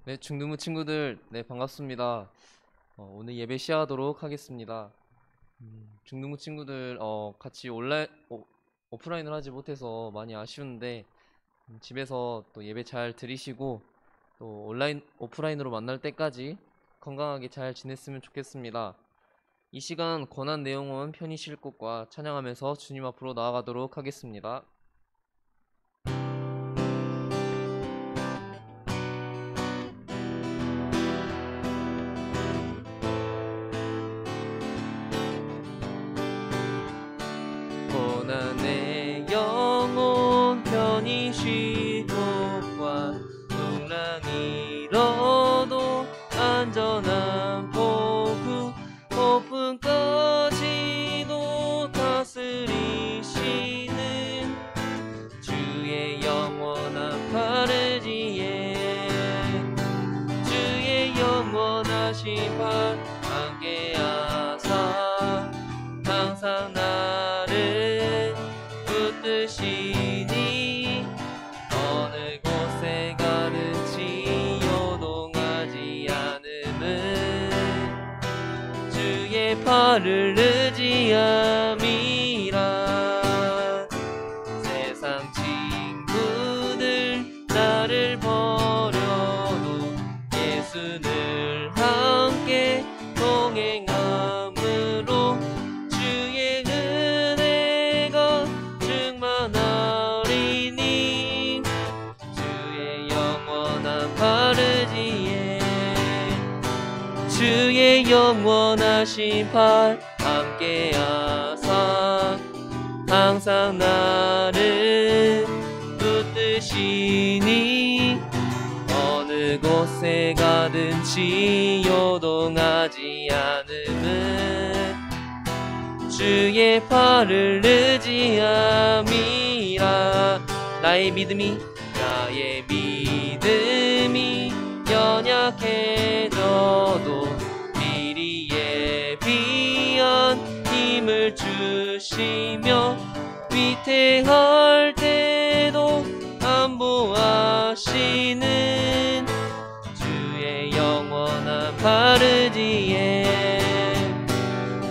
네, 중등부 친구들, 네, 반갑습니다. 오늘 예배 시작하도록 하겠습니다. 중등부 친구들, 같이 오프라인을 하지 못해서 많이 아쉬운데, 집에서 또 예배 잘 드리시고, 또 오프라인으로 만날 때까지 건강하게 잘 지냈으면 좋겠습니다. 이 시간 권한 내용은 편히 쉴 곳과 찬양하면서 주님 앞으로 나아가도록 하겠습니다. 고난의 영혼 편히 쉴 곳과 풍랑이 일어도 안전한 포구 폭풍까지도 다스리시는 주의 영원한 파르지에 주의 영원하신 팔 함께하사 항상 나를 붙드시니 어느 곳에 가든지 요동하지 않음은 주의 팔을 의지함이라. 세상 친구들 나를 버려도 예수를 함께 동행함으로 주의 은혜가 충만하리니 주의 영원한 파르지에 주의 영원하신 팔 함께하사 항상 나를 붙드시니 어느 곳에 가든지 요동하지 않음은 주의 팔을 의지함이라. 나의 믿음이 연약해져도 미리 예비한 힘을 주시며 위태할 때도 안보하시는 주의 영원한 파르지에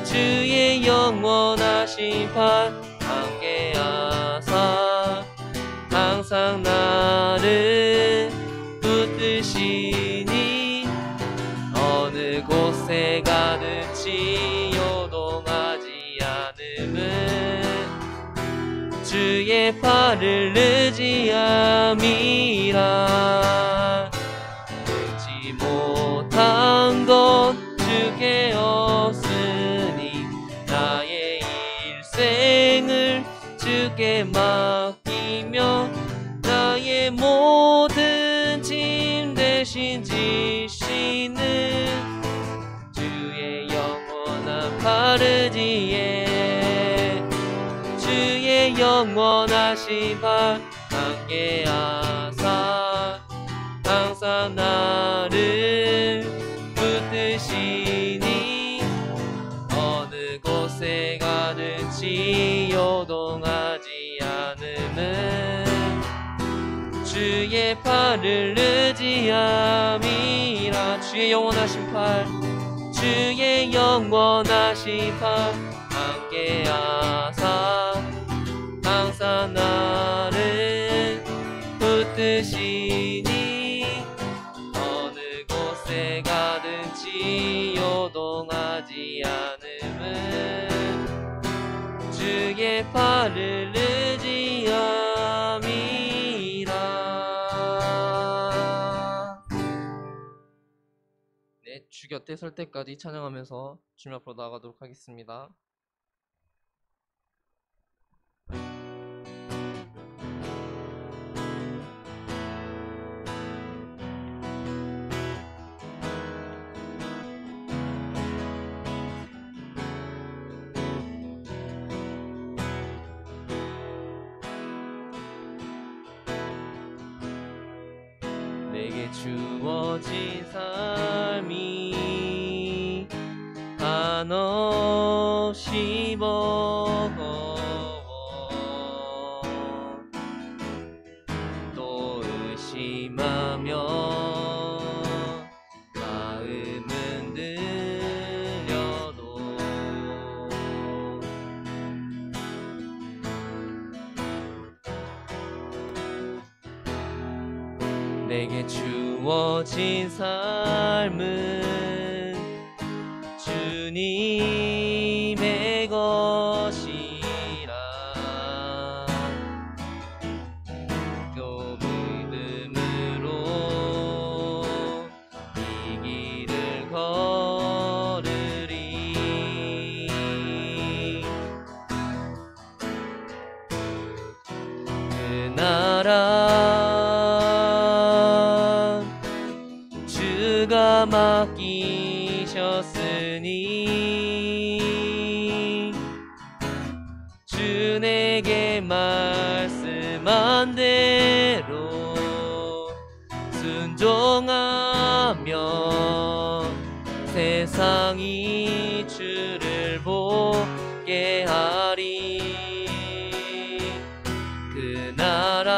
주의 영원하신 팔 함께하사 항상 나를 붙드시니 어느 곳에 가든지 요동하지 않음은 주의 팔을 의지함이라. 알지 못한 것 주께 없으니 나의 일생을 주께 맡기며 나의 모든 짐 대신 지시는 주의 영원한 파르지에 주의 영원하신 팔 함께하사 항상 나를 붙드시니 어느 곳에 가든지 요동하지 않음은 주의 팔을 의지함이라. 주의 영원하신 팔 주의 영원하신 팔 함께하사 항상 나를 붙드시니 어느 곳에 가든지 요동하지 않음은 주의 팔을 의지함이라. 네, 주 곁에 설 때까지 찬양하면서 주님 앞으로 나아가도록 하겠습니다. 내게 주어진 삶이 한없이 버거워 또 의심하며 내게 주어진 삶은 주님의 것이라. 또 믿음으로 이 길을 걸으리. 그 나라 주가 맡기셨으니 주 내게 말씀한 대로 순종하며 세상이 주를 보게 하리. 그 나라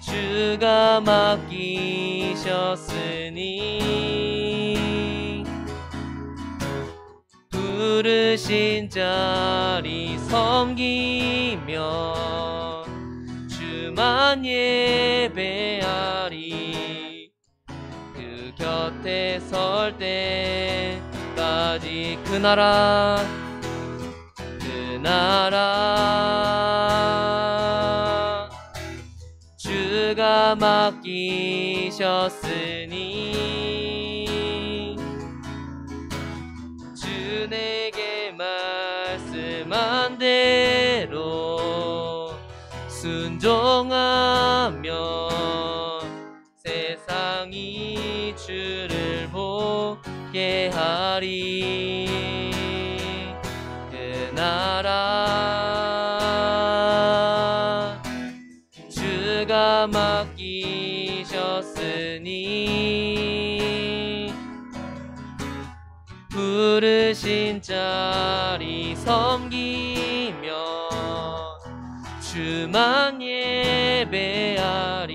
주가 맡기셨으니 부르신 자리 섬기며 주만 예배하리. 그 곁에 설 때까지 그 나라 주가 맡기셨으니 주 내게 말씀한 대로 순종하며 세상이 주를 보게 하리. 그 나라 주가 맡기셨으니 부르신 자리 섬기며 주만 예배하리.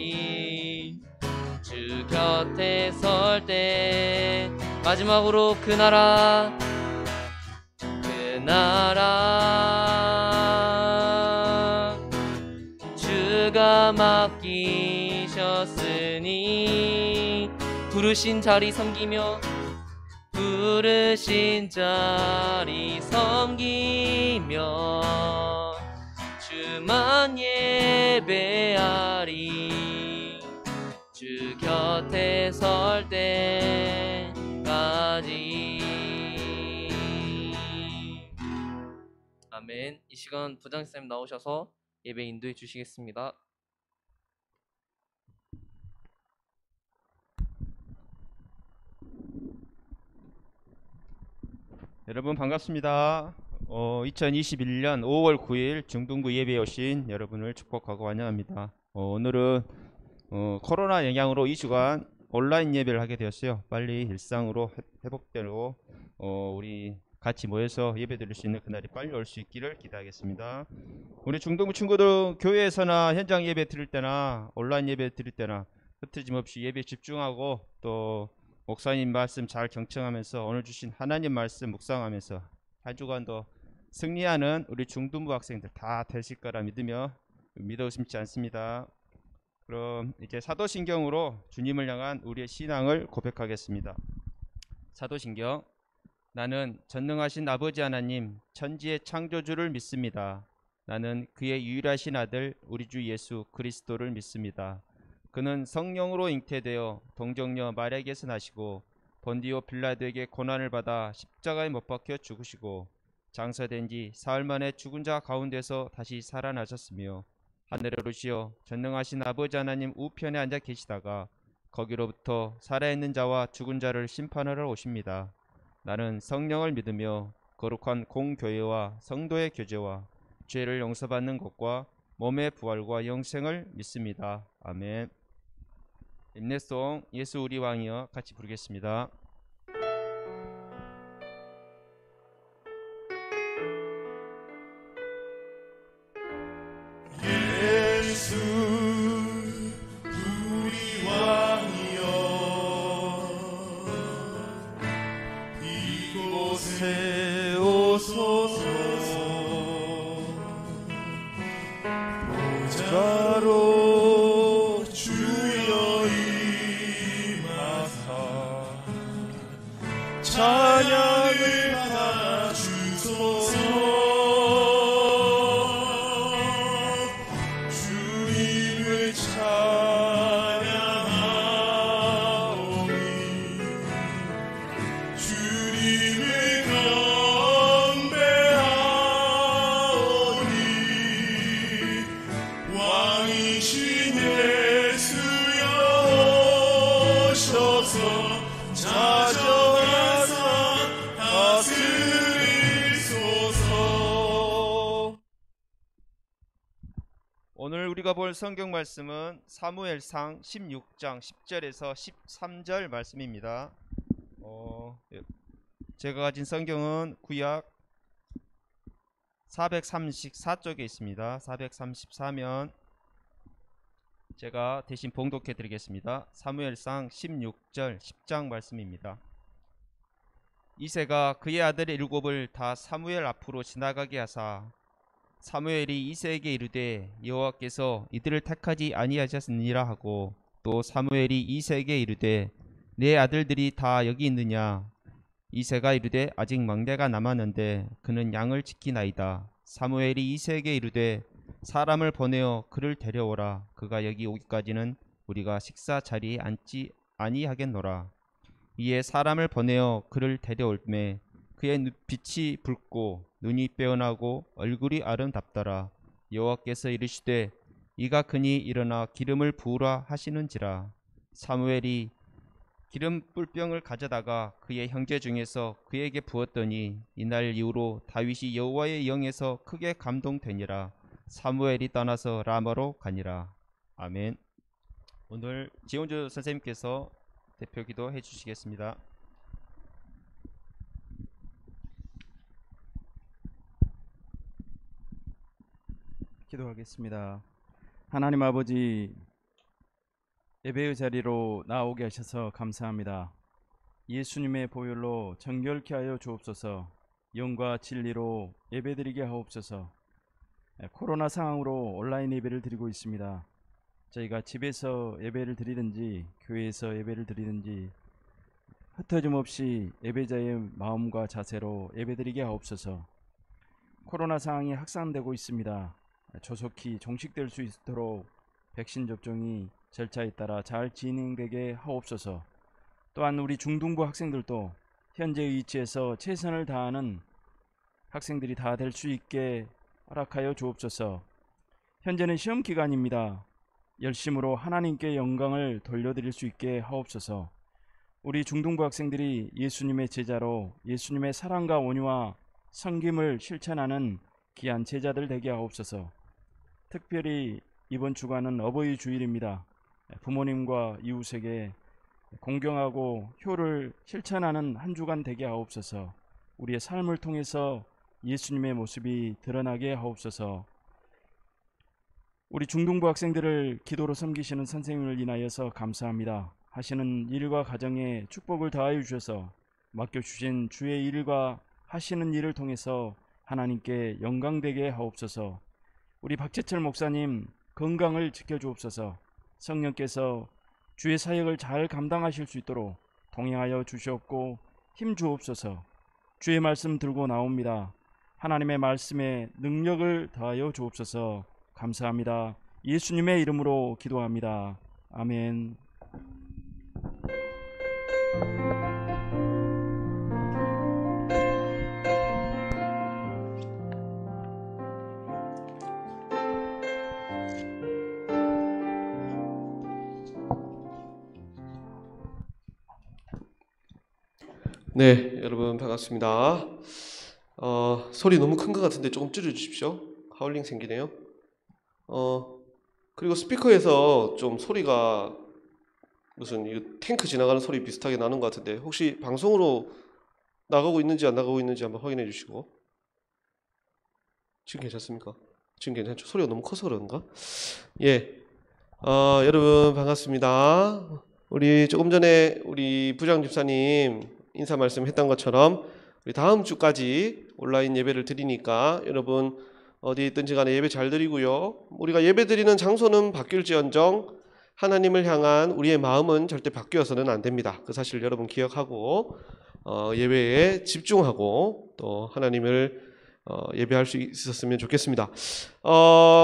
주 곁에 설 때 마지막으로 그 나라 주가 맡기셨으니 부르신 자리 섬기며 주만 예배하리. 주 곁에 설 때까지. 아멘. 이 시간 부장쌤 나오셔서 예배 인도해 주시겠습니다. 여러분 반갑습니다. 2021년 5월 9일 중등부 예배에 오신 여러분을 축복하고 환영합니다. 오늘은 코로나 영향으로 2주간 온라인 예배를 하게 되었어요. 빨리 일상으로 회복되고 우리 같이 모여서 예배 드릴 수 있는 그날이 빨리 올 수 있기를 기대하겠습니다. 우리 중등부 친구들 교회에서나 현장 예배 드릴 때나 온라인 예배 드릴 때나 흐트러짐 없이 예배 집중하고 또 목사님 말씀 잘 경청하면서 오늘 주신 하나님 말씀 묵상하면서 한 주간도 승리하는 우리 중등부 학생들 다 되실 거라 믿으며 믿어 의심치 않습니다. 그럼 이제 사도신경으로 주님을 향한 우리의 신앙을 고백하겠습니다. 사도신경. 나는 전능하신 아버지 하나님 천지의 창조주를 믿습니다. 나는 그의 유일하신 아들 우리 주 예수 그리스도를 믿습니다. 그는 성령으로 잉태되어 동정녀 마리아에게서 나시고 본디오 빌라도에게 고난을 받아 십자가에 못 박혀 죽으시고 장사된 지 사흘 만에 죽은 자 가운데서 다시 살아나셨으며 하늘에 오르시어 전능하신 아버지 하나님 우편에 앉아 계시다가 거기로부터 살아있는 자와 죽은 자를 심판하러 오십니다. 나는 성령을 믿으며 거룩한 공교회와 성도의 교제와 죄를 용서받는 것과 몸의 부활과 영생을 믿습니다. 아멘. 인내송 예수 우리 왕이여 같이 부르겠습니다. 예수 우리 왕이여 이곳에 오소서 보좌로 오늘 우리가 볼 성경 말씀은 사무엘상 16장 10절에서 13절 말씀입니다. 제가 가진 성경은 구약 434쪽에 있습니다. 434면 제가 대신 봉독해 드리겠습니다. 사무엘상 16절 10장 말씀입니다. 이새가 그의 아들 일곱을 다 사무엘 앞으로 지나가게 하사 사무엘이 이새에게 이르되 여호와께서 이들을 택하지 아니하셨느니라 하고, 또 사무엘이 이새에게 이르되 내 아들들이 다 여기 있느냐? 이새가 이르되 아직 막내가 남았는데 그는 양을 지키나이다. 사무엘이 이새에게 이르되 사람을 보내어 그를 데려오라. 그가 여기 오기까지는 우리가 식사 자리에 앉지 아니하겠노라. 이에 사람을 보내어 그를 데려올매 그의 빛이 붉고 눈이 빼어나고 얼굴이 아름답더라. 여호와께서 이르시되 이가 그니 일어나 기름을 부으라 하시는지라. 사무엘이 기름 뿔병을 가져다가 그의 형제 중에서 그에게 부었더니 이날 이후로 다윗이 여호와의 영에서 크게 감동되니라. 사무엘이 떠나서 라마로 가니라. 아멘. 오늘 지원주 선생님께서 대표 기도해 주시겠습니다. 기도하겠습니다. 하나님 아버지, 예배의 자리로 나오게 하셔서 감사합니다. 예수님의 보혈로 정결케 하여 주옵소서. 영과 진리로 예배드리게 하옵소서. 코로나 상황으로 온라인 예배를 드리고 있습니다. 저희가 집에서 예배를 드리든지 교회에서 예배를 드리든지 흩어짐 없이 예배자의 마음과 자세로 예배드리게 하옵소서. 코로나 상황이 확산되고 있습니다. 조속히 종식될 수 있도록 백신 접종이 절차에 따라 잘 진행되게 하옵소서. 또한 우리 중등부 학생들도 현재의 위치에서 최선을 다하는 학생들이 다 될 수 있게 허락하여 주옵소서. 현재는 시험 기간입니다. 열심으로 하나님께 영광을 돌려드릴 수 있게 하옵소서. 우리 중등부 학생들이 예수님의 제자로 예수님의 사랑과 온유와 섬김을 실천하는 귀한 제자들 되게 하옵소서. 특별히 이번 주간은 어버이 주일입니다. 부모님과 이웃에게 공경하고 효를 실천하는 한 주간 되게 하옵소서. 우리의 삶을 통해서 예수님의 모습이 드러나게 하옵소서. 우리 중등부 학생들을 기도로 섬기시는 선생님을 인하여서 감사합니다. 하시는 일과 가정에 축복을 더하여 주셔서 맡겨주신 주의 일과 하시는 일을 통해서 하나님께 영광되게 하옵소서. 우리 박재철 목사님 건강을 지켜주옵소서. 성령께서 주의 사역을 잘 감당하실 수 있도록 동행하여 주시옵고 힘 주옵소서. 주의 말씀 들고 나옵니다. 하나님의 말씀에 능력을 더하여 주옵소서. 감사합니다. 예수님의 이름으로 기도합니다. 아멘. 네, 여러분 반갑습니다. 소리 너무 큰 것 같은데 조금 줄여주십시오. 하울링 생기네요. 그리고 스피커에서 좀 소리가 무슨 이거 탱크 지나가는 소리 비슷하게 나는 것 같은데 혹시 방송으로 나가고 있는지 안 나가고 있는지 한번 확인해 주시고. 지금 괜찮습니까? 지금 괜찮죠? 소리가 너무 커서 그런가? 예, 여러분 반갑습니다. 우리 조금 전에 우리 부장 집사님 인사 말씀했던 것처럼 우리 다음 주까지 온라인 예배를 드리니까 여러분 어디에 있든지 간에 예배 잘 드리고요. 우리가 예배 드리는 장소는 바뀔지언정 하나님을 향한 우리의 마음은 절대 바뀌어서는 안 됩니다. 그 사실 여러분 기억하고 예배에 집중하고 또 하나님을 예배할 수 있었으면 좋겠습니다.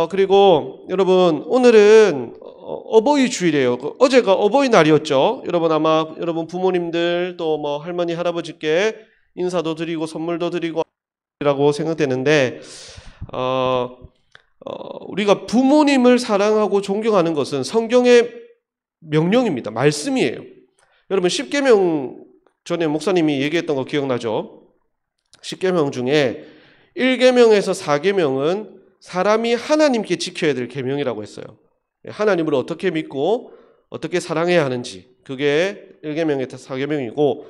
그리고 여러분 오늘은 어버이 주일이에요. 어제가 어버이날이었죠. 여러분 아마 여러분 부모님들 또 뭐 할머니 할아버지께 인사도 드리고 선물도 드리고 라고 생각되는데 우리가 부모님을 사랑하고 존경하는 것은 성경의 명령입니다. 말씀이에요. 여러분 10계명 전에 목사님이 얘기했던 거 기억나죠? 10계명 중에 1계명에서 4계명은 사람이 하나님께 지켜야 될 계명이라고 했어요. 하나님을 어떻게 믿고 어떻게 사랑해야 하는지, 그게 1계명의 4계명이고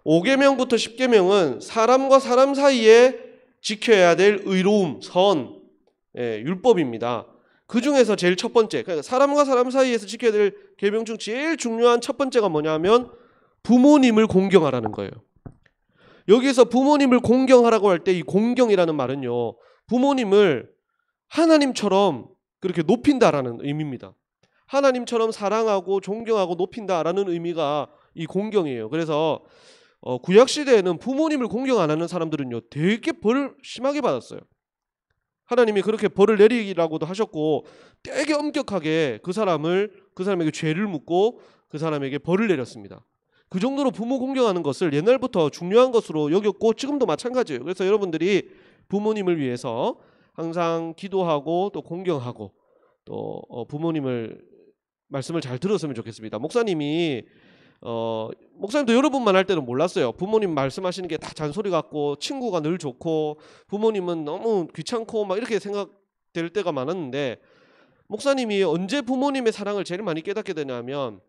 5계명부터 10계명은 사람과 사람 사이에 지켜야 될 의로움, 선, 율법입니다. 그 중에서 제일 첫 번째, 그러니까 사람과 사람 사이에서 지켜야 될 계명 중 제일 중요한 첫 번째가 뭐냐면 부모님을 공경하라는 거예요. 여기서 부모님을 공경하라고 할 때 이 공경이라는 말은요, 부모님을 하나님처럼 그렇게 높인다라는 의미입니다. 하나님처럼 사랑하고 존경하고 높인다라는 의미가 이 공경이에요. 그래서 구약 시대에는 부모님을 공경 안 하는 사람들은요 되게 벌을 심하게 받았어요. 하나님이 그렇게 벌을 내리라고도 하셨고 되게 엄격하게 그 사람에게 죄를 묻고 그 사람에게 벌을 내렸습니다. 그 정도로 부모 공경하는 것을 옛날부터 중요한 것으로 여겼고 지금도 마찬가지예요. 그래서 여러분들이 부모님을 위해서 항상 기도하고 또 공경하고 또 부모님을 말씀을 잘 들었으면 좋겠습니다. 목사님도 여러분만 할 때는 몰랐어요. 부모님 말씀하시는 게 다 잔소리 같고 친구가 늘 좋고 부모님은 너무 귀찮고 막 이렇게 생각될 때가 많았는데, 목사님이 언제 부모님의 사랑을 제일 많이 깨닫게 되냐면,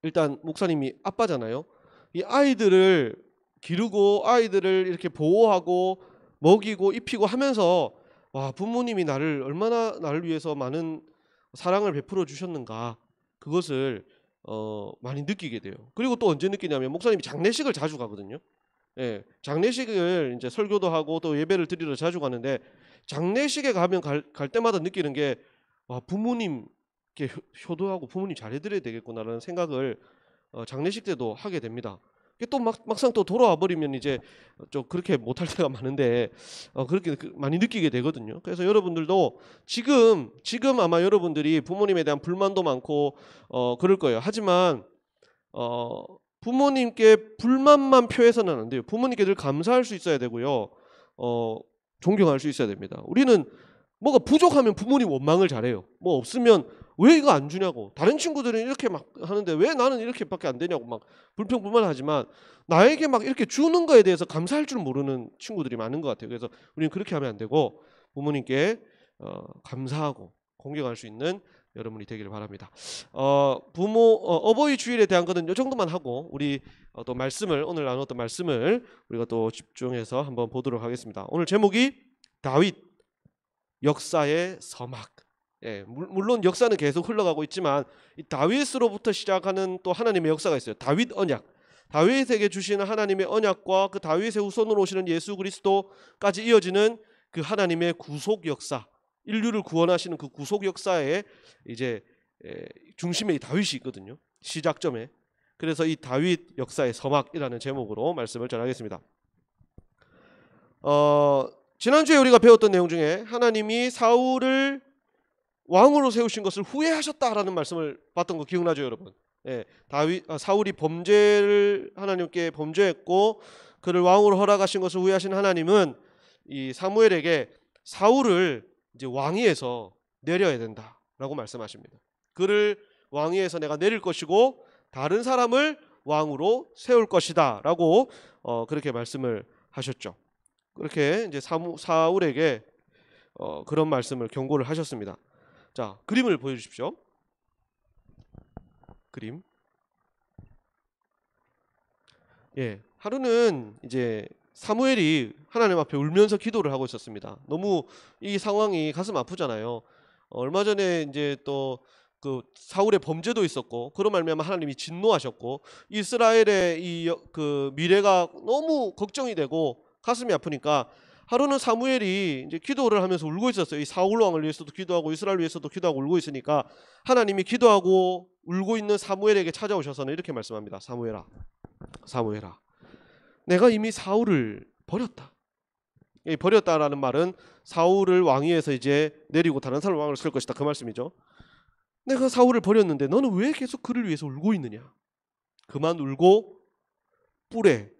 일단 목사님이 아빠잖아요. 이 아이들을 기르고 아이들을 이렇게 보호하고 먹이고 입히고 하면서 와, 부모님이 얼마나 나를 위해서 많은 사랑을 베풀어 주셨는가, 그것을 많이 느끼게 돼요. 그리고 또 언제 느끼냐면 목사님이 장례식을 자주 가거든요. 장례식을 이제 설교도 하고 또 예배를 드리러 자주 가는데, 장례식에 가면 갈 때마다 느끼는 게 와, 부모님께 효도하고 부모님 잘해드려야 되겠구나라는 생각을 장례식 때도 하게 됩니다. 또 막상 또 돌아와 버리면 이제 좀 그렇게 못할 때가 많은데 그렇게 많이 느끼게 되거든요. 그래서 여러분들도 지금 아마 여러분들이 부모님에 대한 불만도 많고 그럴 거예요. 하지만 부모님께 불만만 표해서는 안 돼요. 부모님께 늘 감사할 수 있어야 되고요. 존경할 수 있어야 됩니다. 우리는 뭐가 부족하면 부모님 원망을 잘해요. 뭐 없으면 왜 이거 안 주냐고, 다른 친구들은 이렇게 막 하는데 왜 나는 이렇게밖에 안 되냐고 막 불평불만하지만 나에게 막 이렇게 주는 거에 대해서 감사할 줄 모르는 친구들이 많은 것 같아요. 그래서 우리는 그렇게 하면 안 되고 부모님께 감사하고 공경할 수 있는 여러분이 되기를 바랍니다. 어버이 주일에 대한 것은 이 정도만 하고 우리 또 오늘 나눴던 말씀을 우리가 또 집중해서 한번 보도록 하겠습니다. 오늘 제목이 다윗 역사의 서막. 물론 역사는 계속 흘러가고 있지만 이 다윗으로부터 시작하는 또 하나님의 역사가 있어요. 다윗 언약, 다윗에게 주시는 하나님의 언약과 그 다윗의 후손으로 오시는 예수 그리스도까지 이어지는 그 하나님의 구속 역사, 인류를 구원하시는 그 구속 역사의 이제 중심에 이 다윗이 있거든요. 시작점에. 그래서 이 다윗 역사의 서막이라는 제목으로 말씀을 전하겠습니다. 지난주에 우리가 배웠던 내용 중에 하나님이 사울을 왕으로 세우신 것을 후회하셨다라는 말씀을 봤던 거 기억나죠, 여러분? 사울이 범죄를 하나님께 범죄했고 그를 왕으로 허락하신 것을 후회하신 하나님은 이 사무엘에게 사울을 이제 왕위에서 내려야 된다라고 말씀하십니다. 그를 왕위에서 내가 내릴 것이고 다른 사람을 왕으로 세울 것이다라고 그렇게 말씀을 하셨죠. 그렇게 이제 사울에게 그런 말씀을 경고를 하셨습니다. 자, 그림을 보여주십시오. 그림. 하루는 이제 사무엘이 하나님 앞에 울면서 기도를 하고 있었습니다. 너무 이 상황이 가슴 아프잖아요. 얼마 전에 이제 또 그 사울의 범죄도 있었고 그런 말미암아 하나님이 진노하셨고 이스라엘의 그 미래가 너무 걱정이 되고 가슴이 아프니까 하루는 사무엘이 이제 기도를 하면서 울고 있었어요. 이 사울 왕을 위해서도 기도하고 이스라엘 위해서도 기도하고 울고 있으니까 하나님이 기도하고 울고 있는 사무엘에게 찾아오셔서는 이렇게 말씀합니다. 사무엘아, 내가 이미 사울을 버렸다. 이 버렸다라는 말은 사울을 왕위에서 이제 내리고 다른 사람을 왕으로 세울 것이다, 그 말씀이죠. 내가 사울을 버렸는데 너는 왜 계속 그를 위해서 울고 있느냐? 그만 울고 뿔에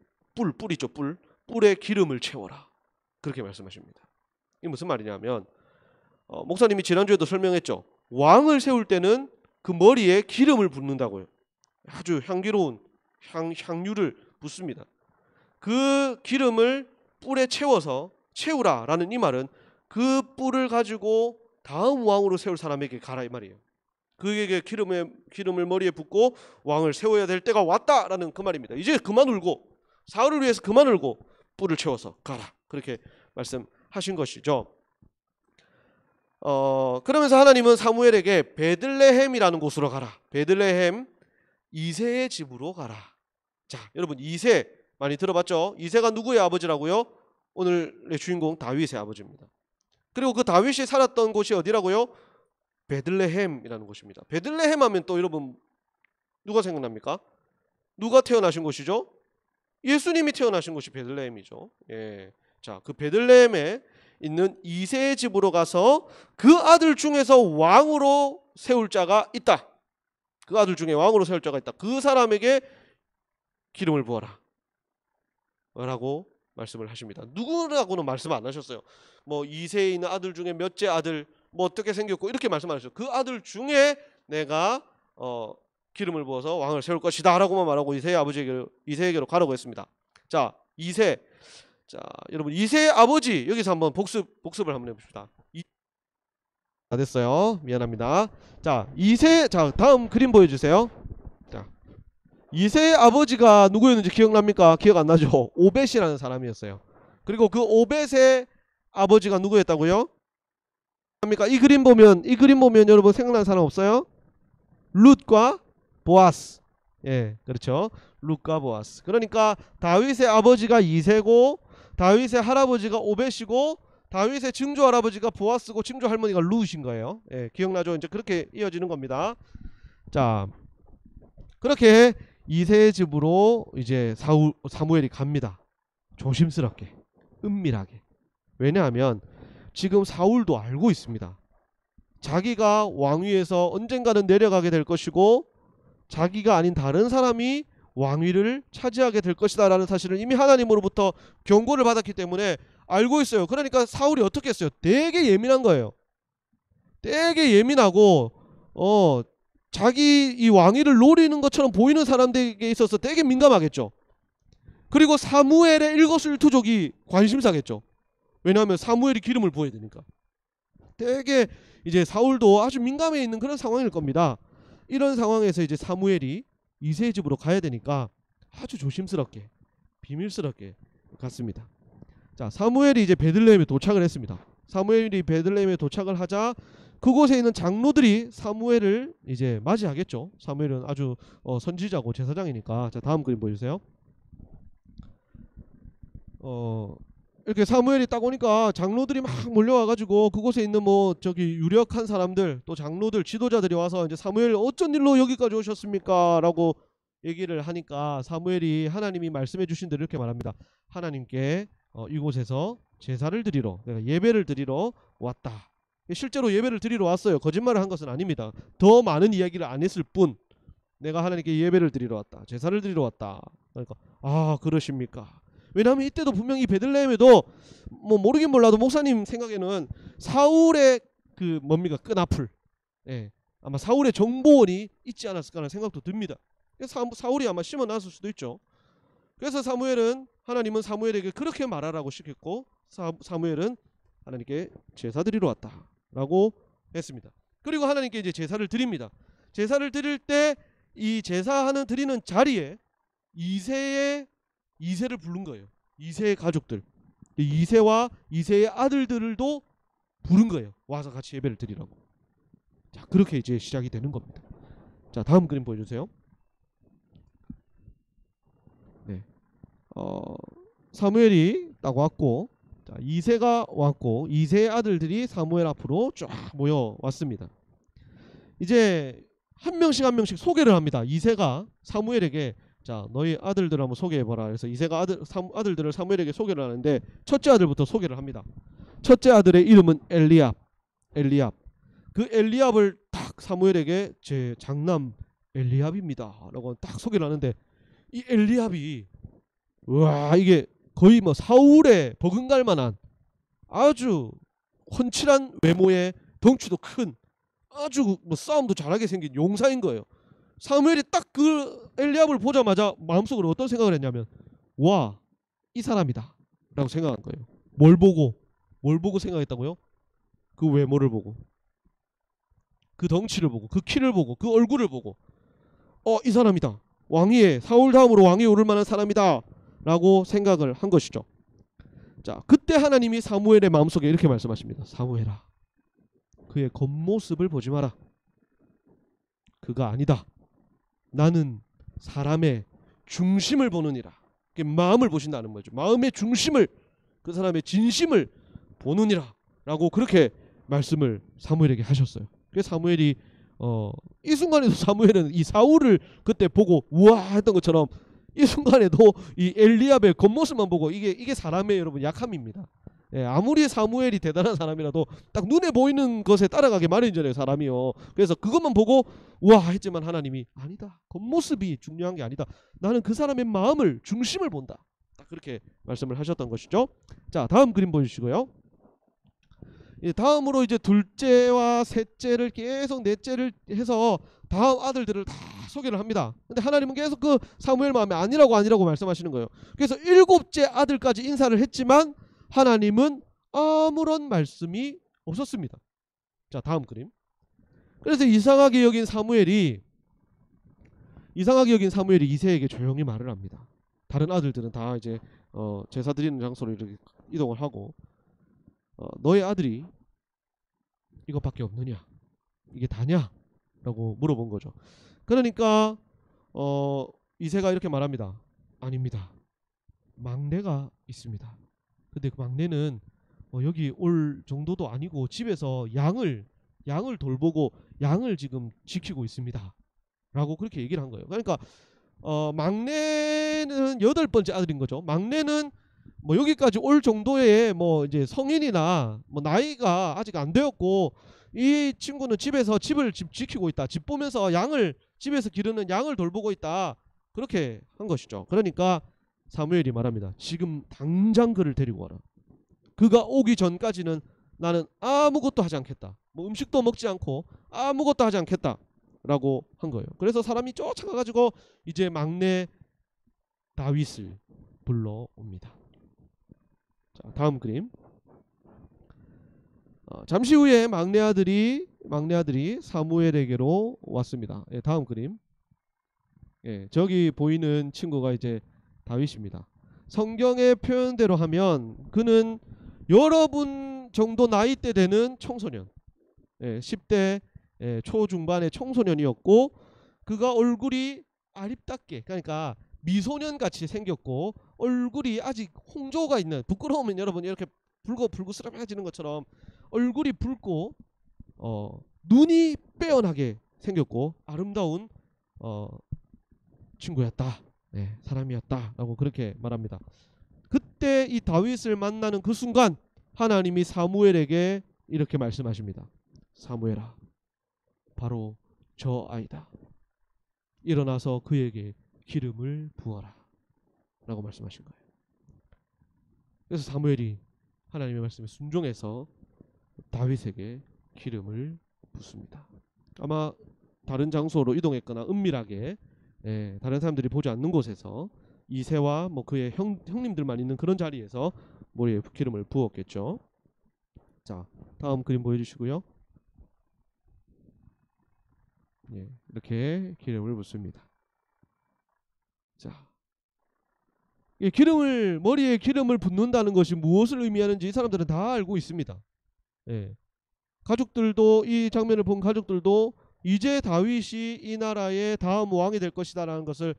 기름을 채워라. 그렇게 말씀하십니다. 이게 무슨 말이냐면 목사님이 지난주에도 설명했죠. 왕을 세울 때는 그 머리에 기름을 붓는다고요. 아주 향기로운 향유를 붓습니다. 그 기름을 뿔에 채우라라는 이 말은 그 뿔을 가지고 다음 왕으로 세울 사람에게 가라 이 말이에요. 그에게 기름을 머리에 붓고 왕을 세워야 될 때가 왔다라는 그 말입니다. 이제 그만 울고, 사울을 위해서 그만 울고 뿔을 채워서 가라, 그렇게 말씀하신 것이죠. 그러면서 하나님은 사무엘에게 베들레헴이라는 곳으로 가라, 베들레헴 이새의 집으로 가라. 자, 여러분, 이새 많이 들어봤죠? 이새가 누구의 아버지라고요? 오늘의 주인공 다윗의 아버지입니다. 그리고 그 다윗이 살았던 곳이 어디라고요? 베들레헴이라는 곳입니다. 베들레헴 하면 또 여러분 누가 생각납니까? 누가 태어나신 곳이죠? 예수님이 태어나신 곳이 베들레헴이죠. 예. 자, 그 베들레헴에 있는 이새의 집으로 가서 그 아들 중에서 왕으로 세울 자가 있다. 그 아들 중에 왕으로 세울 자가 있다. 그 사람에게 기름을 부어라 라고 말씀을 하십니다. 누구라고는 말씀 안 하셨어요. 뭐 이새에 있는 아들 중에 몇째 아들, 뭐 어떻게 생겼고 이렇게 말씀 안 하셨어요. 그 아들 중에 내가 기름을 부어서 왕을 세울 것이다 라고만 말하고 이새에게로 가라고 했습니다. 자, 이새. 자, 여러분, 이새의 아버지, 여기서 한번 복습을 한번 해봅시다. 다 됐어요. 미안합니다. 자, 이새. 자, 다음 그림 보여주세요. 자, 이새의 아버지가 누구였는지 기억납니까? 기억 안 나죠? 오벳이라는 사람이었어요. 그리고 그 오벳의 아버지가 누구였다고요? 이 그림 보면 여러분 생각나는 사람 없어요? 룻과 보아스. 예, 그렇죠. 룻과 보아스. 그러니까 다윗의 아버지가 이새고, 다윗의 할아버지가 오벳이고, 다윗의 증조 할아버지가 보아스고, 증조 할머니가 룻인 거예요. 예, 기억나죠? 이제 그렇게 이어지는 겁니다. 자, 그렇게 이새의 집으로 이제 사무엘이 갑니다. 조심스럽게, 은밀하게. 왜냐하면 지금 사울도 알고 있습니다. 자기가 왕위에서 언젠가는 내려가게 될 것이고, 자기가 아닌 다른 사람이 왕위를 차지하게 될 것이다 라는 사실을 이미 하나님으로부터 경고를 받았기 때문에 알고 있어요. 그러니까 사울이 어떻게 했어요? 되게 예민한 거예요. 되게 예민하고 자기 이 왕위를 노리는 것처럼 보이는 사람들에게 있어서 되게 민감하겠죠. 그리고 사무엘의 일거수일투족이 관심사겠죠. 왜냐하면 사무엘이 기름을 부어야 되니까. 되게 이제 사울도 아주 민감해 있는 그런 상황일 겁니다. 이런 상황에서 이제 사무엘이 이새의 집으로 가야 되니까 아주 조심스럽게, 비밀스럽게 갔습니다. 자, 사무엘이 이제 베들레헴에 도착을 했습니다. 사무엘이 베들레헴에 도착을 하자 그곳에 있는 장로들이 사무엘을 이제 맞이하겠죠. 사무엘은 아주 선지자고 제사장이니까. 자, 다음 그림 보여주세요. 이렇게 사무엘이 딱 오니까 장로들이 막 몰려와가지고 그곳에 있는 뭐 저기 유력한 사람들, 또 장로들, 지도자들이 와서 이제 사무엘 어쩐 일로 여기까지 오셨습니까? 라고 얘기를 하니까 사무엘이 하나님이 말씀해 주신 대로 이렇게 말합니다. 하나님께 이곳에서 제사를 드리러, 내가 예배를 드리러 왔다. 실제로 예배를 드리러 왔어요. 거짓말을 한 것은 아닙니다. 더 많은 이야기를 안 했을 뿐 내가 하나님께 예배를 드리러 왔다, 제사를 드리러 왔다. 그러니까 아, 그러십니까? 왜냐하면 이때도 분명히 베들레헴에도 뭐 모르긴 몰라도 목사님 생각에는 사울의 그 뭡니까 끈앞을, 예, 아마 사울의 정보원이 있지 않았을까 하는 생각도 듭니다. 그래서 사울이 아마 심어놨을 수도 있죠. 그래서 하나님은 사무엘에게 그렇게 말하라고 시켰고, 사무엘은 하나님께 제사 드리러 왔다라고 했습니다. 그리고 하나님께 이제 제사를 드립니다. 제사를 드릴 때 이 드리는 자리에 이새를 부른 거예요. 이새의 가족들, 이새와 이새의 아들들도 부른 거예요. 와서 같이 예배를 드리라고. 자, 그렇게 이제 시작이 되는 겁니다. 자, 다음 그림 보여주세요. 네, 사무엘이 딱 왔고, 자, 이새가 왔고, 이새의 아들들이 사무엘 앞으로 쫙 모여왔습니다. 이제 한 명씩 소개를 합니다. 이새가 사무엘에게, 자, 너희 아들들 한번 소개해봐라. 그래서 이새가 아들들을 사무엘에게 소개를 하는데, 첫째 아들부터 소개를 합니다. 첫째 아들의 이름은 엘리압. 그 엘리압을 딱 사무엘에게 제 장남 엘리압입니다 라고 딱 소개를 하는데, 이 엘리압이 와, 이게 거의 뭐 사울에 버금갈 만한 아주 훤칠한 외모에 덩치도 큰 아주 뭐 싸움도 잘하게 생긴 용사인 거예요. 사무엘이 딱 그 엘리압을 보자마자 마음속으로 어떤 생각을 했냐면, 와, 이 사람이다 라고 생각한 거예요. 뭘 보고? 뭘 보고 생각했다고요? 그 외모를 보고, 그 덩치를 보고, 그 키를 보고, 그 얼굴을 보고, 이 사람이다. 왕위에, 사울 다음으로 왕위에 오를 만한 사람이다 라고 생각을 한 것이죠. 자, 그때 하나님이 사무엘의 마음속에 이렇게 말씀하십니다. 사무엘아, 그의 겉모습을 보지 마라. 그가 아니다. 나는 사람의 중심을 보느니라. 마음을 보신다는 거죠. 마음의 중심을, 그 사람의 진심을 보느니라 라고 그렇게 말씀을 사무엘에게 하셨어요. 그래서 사무엘이 이 순간에도 사무엘은 이 사울을 그때 보고 우와 했던 것처럼 이 순간에도 이 엘리압의 겉모습만 보고 이게 사람의 여러분 약함입니다. 예, 아무리 사무엘이 대단한 사람이라도 딱 눈에 보이는 것에 따라가게 마련이잖아요, 사람이요. 그래서 그것만 보고 우와 했지만 하나님이 아니다. 겉모습이 중요한 게 아니다. 나는 그 사람의 마음을, 중심을 본다. 딱 그렇게 말씀을 하셨던 것이죠. 자, 다음 그림 보여주시고요. 다음으로 이제 둘째와 셋째를 계속 넷째를 해서 다음 아들들을 다 소개를 합니다. 근데 하나님은 계속 그 사무엘 마음에 아니라고 말씀하시는 거예요. 그래서 7째 아들까지 인사를 했지만 하나님은 아무런 말씀이 없었습니다. 자, 다음 그림. 그래서 이상하게 여긴 사무엘이 이새에게 조용히 말을 합니다. 다른 아들들은 다 이제 제사 드리는 장소로 이렇게 이동을 하고 너의 아들이 이것밖에 없느냐? 이게 다냐? 라고 물어본 거죠. 그러니까 이새가 이렇게 말합니다. 아닙니다. 막내가 있습니다. 근데 그 막내는 여기 올 정도도 아니고 집에서 양을 돌보고 양을 지금 지키고 있습니다. 라고 그렇게 얘기를 한 거예요. 그러니까 막내는 8번째 아들인 거죠. 막내는 뭐 여기까지 올 정도의 뭐 이제 성인이나 뭐 나이가 아직 안 되었고 이 친구는 집에서 집을 지키고 있다. 집 보면서 양을 집에서 기르는 양을 돌보고 있다. 그렇게 한 것이죠. 그러니까 사무엘이 말합니다. 지금 당장 그를 데리고 와라. 그가 오기 전까지는 나는 아무것도 하지 않겠다. 뭐 음식도 먹지 않고 아무것도 하지 않겠다. 라고 한 거예요. 그래서 사람이 쫓아가가지고 이제 막내 다윗을 불러옵니다. 자, 다음 그림. 잠시 후에 막내 아들이 사무엘에게로 왔습니다. 예, 다음 그림. 예, 저기 보이는 친구가 이제 다윗입니다. 성경의 표현대로 하면 그는 여러분 정도 나이대 되는 청소년, 10대 초중반의 청소년이었고 그가 얼굴이 아립답게, 그러니까 미소년 같이 생겼고 얼굴이 아직 홍조가 있는, 부끄러우면 여러분 이렇게 불구스름해지는 것처럼 얼굴이 붉고 눈이 빼어나게 생겼고 아름다운 친구였다. 네, 사람이었다라고 그렇게 말합니다. 그때 이 다윗을 만나는 그 순간 하나님이 사무엘에게 이렇게 말씀하십니다. 사무엘아, 바로 저 아이다. 일어나서 그에게 기름을 부어라 라고 말씀하신 거예요. 그래서 사무엘이 하나님의 말씀에 순종해서 다윗에게 기름을 붓습니다. 아마 다른 장소로 이동했거나 은밀하게 다른 사람들이 보지 않는 곳에서 이새와 뭐 그의 형님들만 있는 그런 자리에서 머리에 기름을 부었겠죠. 자, 다음 그림 보여주시고요. 예, 이렇게 기름을 붓습니다. 자, 머리에 기름을 붓는다는 것이 무엇을 의미하는지 이 사람들은 다 알고 있습니다. 예. 가족들도, 이 장면을 본 가족들도 이제 다윗이 이 나라의 다음 왕이 될 것이다라는 것을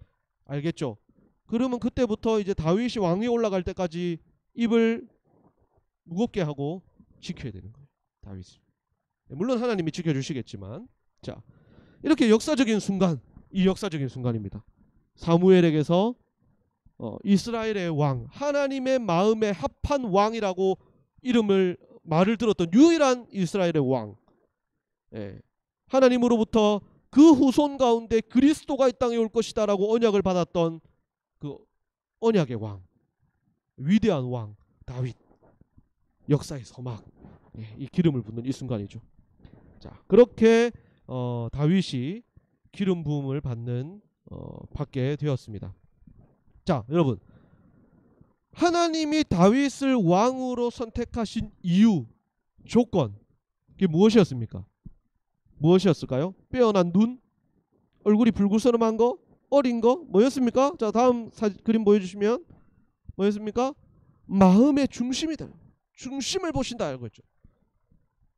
알겠죠. 그러면 그때부터 이제 다윗이 왕위에 올라갈 때까지 입을 무겁게 하고 지켜야 되는 거예요. 다윗을. 물론 하나님이 지켜주시겠지만, 자, 이렇게 역사적인 순간, 이 역사적인 순간입니다. 사무엘에게서 이스라엘의 왕, 하나님의 마음에 합한 왕이라고 말을 들었던 유일한 이스라엘의 왕, 하나님으로부터 그 후손 가운데 그리스도가 이 땅에 올 것이다 라고 언약을 받았던 그 언약의 왕, 위대한 왕 다윗, 역사의 서막, 이 기름을 붓는 이 순간이죠. 자, 그렇게 다윗이 기름 부음을 받게 되었습니다. 자, 여러분, 하나님이 다윗을 왕으로 선택하신 이유, 조건, 그게 무엇이었습니까? 무엇이었을까요? 빼어난 눈? 얼굴이 불구스름한 거? 어린 거? 뭐였습니까? 자, 다음 그림 보여주시면 뭐였습니까? 마음의 중심이다. 중심을 보신다 알고 있죠.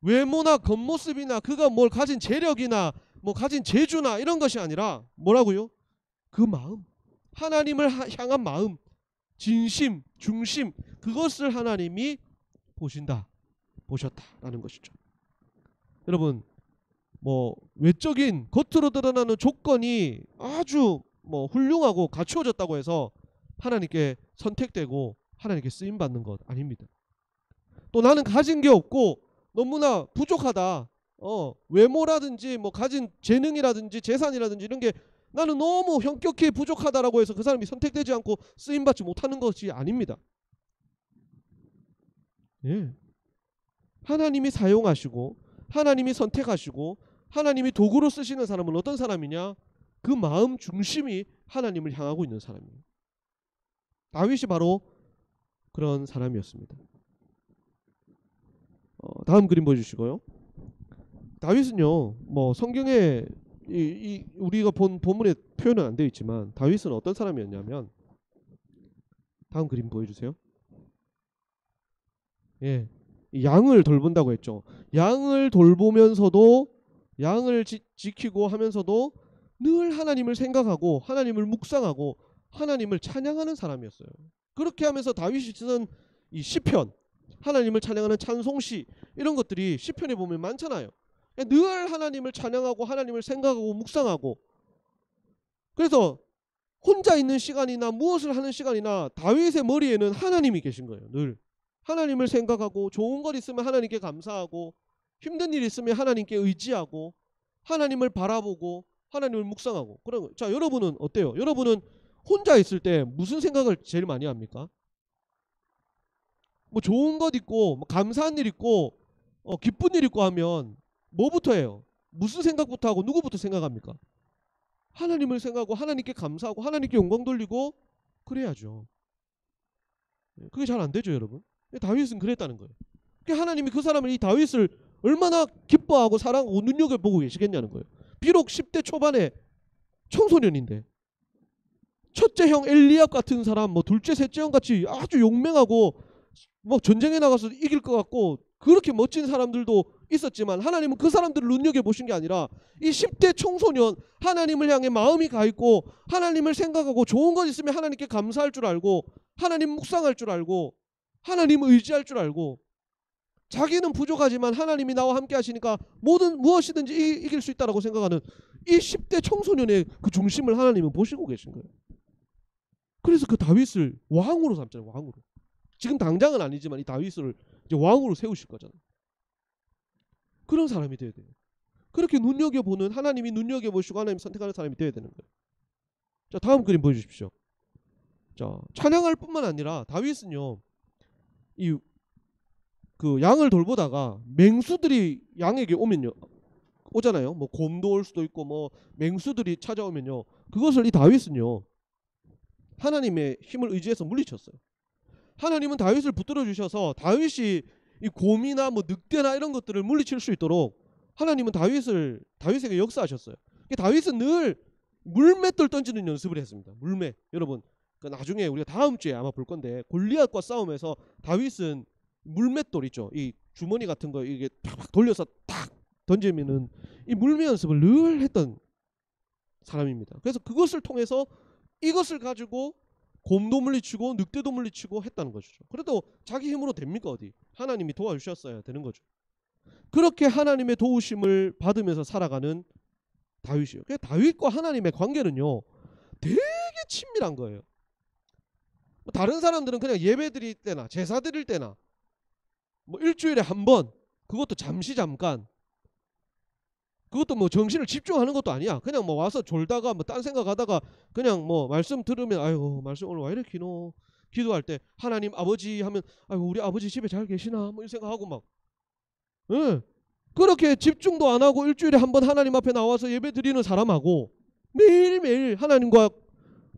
외모나 겉모습이나 그가 뭘 가진 재력이나 뭐 가진 재주나 이런 것이 아니라 뭐라고요? 그 마음, 하나님을 향한 마음, 진심, 중심, 그것을 하나님이 보셨다라는 것이죠. 여러분, 뭐 외적인 겉으로 드러나는 조건이 아주 뭐 훌륭하고 갖추어졌다고 해서 하나님께 선택되고 하나님께 쓰임 받는 것 아닙니다. 또 나는 가진 게 없고 너무나 부족하다. 외모라든지 뭐 가진 재능이라든지 재산이라든지 이런 게 나는 너무 현격히 부족하다라고 해서 그 사람이 선택되지 않고 쓰임 받지 못하는 것이 아닙니다. 예. 하나님이 사용하시고 하나님이 선택하시고 하나님이 도구로 쓰시는 사람은 어떤 사람이냐? 그 마음 중심이 하나님을 향하고 있는 사람이에요. 다윗이 바로 그런 사람이었습니다. 다음 그림 보여주시고요. 다윗은요, 뭐 성경에 우리가 본 본문에 표현은 안 되어 있지만 다윗은 어떤 사람이었냐면, 다음 그림 보여주세요. 예, 양을 돌본다고 했죠. 양을 돌보면서도 양을 지키고 하면서도 늘 하나님을 생각하고 하나님을 묵상하고 하나님을 찬양하는 사람이었어요. 그렇게 하면서 다윗이 쓰는 이 시편, 하나님을 찬양하는 찬송시, 이런 것들이 시편에 보면 많잖아요. 늘 하나님을 찬양하고 하나님을 생각하고 묵상하고, 그래서 혼자 있는 시간이나 무엇을 하는 시간이나 다윗의 머리에는 하나님이 계신 거예요. 늘 하나님을 생각하고, 좋은 것 있으면 하나님께 감사하고, 힘든 일 있으면 하나님께 의지하고, 하나님을 바라보고 하나님을 묵상하고. 그런 거. 자, 여러분은 어때요? 여러분은 혼자 있을 때 무슨 생각을 제일 많이 합니까? 뭐 좋은 것 있고, 뭐 감사한 일 있고, 기쁜 일 있고 하면 뭐부터 해요? 무슨 생각부터 하고 누구부터 생각합니까? 하나님을 생각하고 하나님께 감사하고 하나님께 영광 돌리고 그래야죠. 그게 잘 안 되죠, 여러분. 다윗은 그랬다는 거예요. 하나님이 그 사람을, 이 다윗을 얼마나 기뻐하고 사랑하고 눈여겨보고 계시겠냐는 거예요. 비록 10대 초반에 청소년인데 첫째 형 엘리압 같은 사람, 뭐 둘째 셋째 형 같이 아주 용맹하고 뭐 전쟁에 나가서 이길 것 같고 그렇게 멋진 사람들도 있었지만, 하나님은 그 사람들을 눈여겨보신 게 아니라 이 10대 청소년, 하나님을 향해 마음이 가 있고 하나님을 생각하고 좋은 것 있으면 하나님께 감사할 줄 알고 하나님 묵상할 줄 알고 하나님 의지할 줄 알고, 자기는 부족하지만 하나님이 나와 함께 하시니까 무엇이든지 이길 수 있다라고 생각하는 이 10대 청소년의 그 중심을 하나님은 보시고 계신 거예요. 그래서 그 다윗을 왕으로 삼잖아요. 왕으로. 지금 당장은 아니지만 이 다윗을 이제 왕으로 세우실 거잖아요. 그런 사람이 되어야 돼요. 그렇게 눈여겨보는, 하나님이 눈여겨보시고 하나님 선택하는 사람이 되어야 되는 거예요. 자, 다음 그림 보여주십시오. 자, 찬양할 뿐만 아니라 다윗은요, 그 양을 돌보다가 맹수들이 양에게 오잖아요. 뭐 곰도 올 수도 있고 뭐 맹수들이 찾아오면요, 그것을 이 다윗은요 하나님의 힘을 의지해서 물리쳤어요. 하나님은 다윗을 붙들어 주셔서 다윗이 이 곰이나 뭐 늑대나 이런 것들을 물리칠 수 있도록 하나님은 다윗에게 역사하셨어요. 다윗은 늘 물맷돌 던지는 연습을 했습니다. 물맷. 여러분, 그 나중에 우리가 다음 주에 아마 볼 건데, 골리앗과 싸움에서 다윗은 물맷돌 있죠. 이 주머니 같은 거 이게 탁 돌려서 탁 던지면은 이 물매 연습을 늘 했던 사람입니다. 그래서 그것을 통해서 이것을 가지고 곰도 물리치고 늑대도 물리치고 했다는 것이죠. 그래도 자기 힘으로 됩니까? 어디? 하나님이 도와주셨어야 되는 거죠. 그렇게 하나님의 도우심을 받으면서 살아가는 다윗이에요. 그래서 다윗과 하나님의 관계는요 되게 친밀한 거예요. 다른 사람들은 그냥 예배 드릴 때나 제사 드릴 때나 뭐 일주일에 한 번, 그것도 잠깐, 그것도 뭐 정신을 집중하는 것도 아니야. 그냥 뭐 와서 졸다가 뭐 딴 생각하다가 그냥 뭐 말씀 들으면 아이고 말씀 오늘 왜 이렇게 기노, 기도할 때 하나님 아버지 하면 아이고 우리 아버지 집에 잘 계시나 뭐 이 생각하고 막, 그렇게 집중도 안 하고 일주일에 한 번 하나님 앞에 나와서 예배 드리는 사람하고 매일매일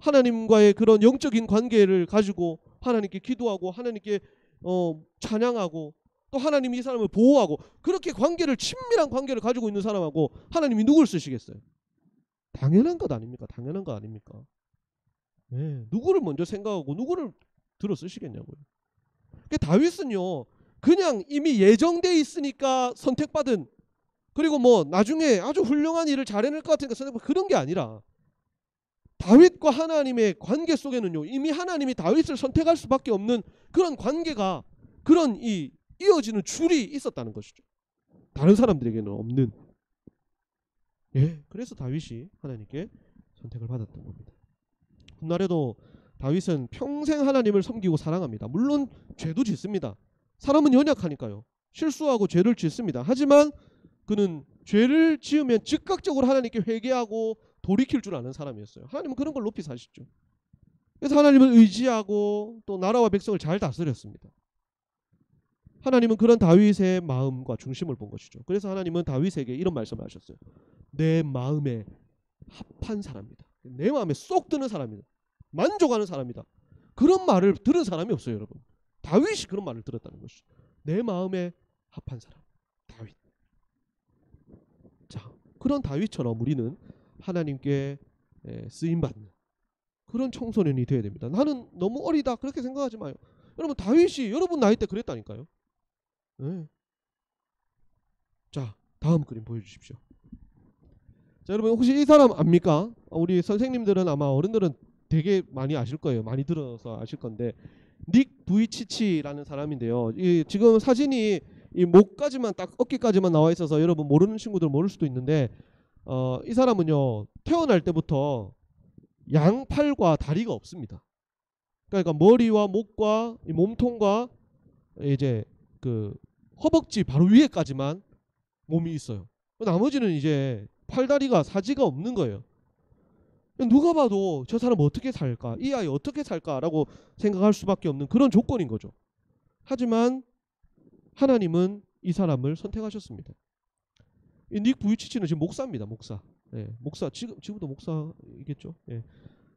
하나님과의 그런 영적인 관계를 가지고 하나님께 기도하고 하나님께 찬양하고 또 하나님이 이 사람을 보호하고 그렇게 친밀한 관계를 가지고 있는 사람하고 하나님이 누굴 쓰시겠어요? 당연한 것 아닙니까? 당연한 것 아닙니까? 네, 누구를 먼저 생각하고 누구를 들어 쓰시겠냐고요. 그러니까 다윗은요 그냥 이미 예정돼 있으니까 선택받은, 그리고 뭐 나중에 아주 훌륭한 일을 잘해낼 것 같으니까 선택받은, 그런 게 아니라 다윗과 하나님의 관계 속에는요 이미 하나님이 다윗을 선택할 수밖에 없는 그런 관계가, 그런 이어지는 줄이 있었다는 것이죠. 다른 사람들에게는 없는. 예, 그래서 다윗이 하나님께 선택을 받았던 겁니다. 훗날에도 다윗은 평생 하나님을 섬기고 사랑합니다. 물론 죄도 짓습니다. 사람은 연약하니까요. 실수하고 죄를 짓습니다. 하지만 그는 죄를 지으면 즉각적으로 하나님께 회개하고 돌이킬 줄 아는 사람이었어요. 하나님은 그런 걸 높이 사시죠. 그래서 하나님을 의지하고 또 나라와 백성을 잘 다스렸습니다. 하나님은 그런 다윗의 마음과 중심을 본 것이죠. 그래서 하나님은 다윗에게 이런 말씀을 하셨어요. 내 마음에 합한 사람이다. 내 마음에 쏙 드는 사람이다. 만족하는 사람이다. 그런 말을 들은 사람이 없어요, 여러분. 다윗이 그런 말을 들었다는 것이죠. 내 마음에 합한 사람, 다윗. 자, 그런 다윗처럼 우리는 하나님께 쓰임받는 그런 청소년이 되어야 됩니다. 나는 너무 어리다 그렇게 생각하지 마요. 여러분 다윗이 여러분 나이 때 그랬다니까요. 네. 자, 다음 그림 보여주십시오. 자, 여러분 혹시 이 사람 압니까? 우리 선생님들은 아마 어른들은 되게 많이 아실 거예요. 많이 들어서 아실 건데 닉 부이치치라는 사람인데요. 지금 사진이 이 목까지만 딱 어깨까지만 나와 있어서 여러분 모르는 친구들 모를 수도 있는데 이 사람은요 태어날 때부터 양팔과 다리가 없습니다. 그러니까 머리와 목과 이 몸통과 이제 그 허벅지 바로 위에까지만 몸이 있어요. 나머지는 이제 팔다리가 사지가 없는 거예요. 누가 봐도 저 사람 어떻게 살까? 이 아이 어떻게 살까라고 생각할 수밖에 없는 그런 조건인 거죠. 하지만 하나님은 이 사람을 선택하셨습니다. 이 닉 부이치치는 지금 목사입니다. 목사. 예, 목사 지금도 목사이겠죠. 예.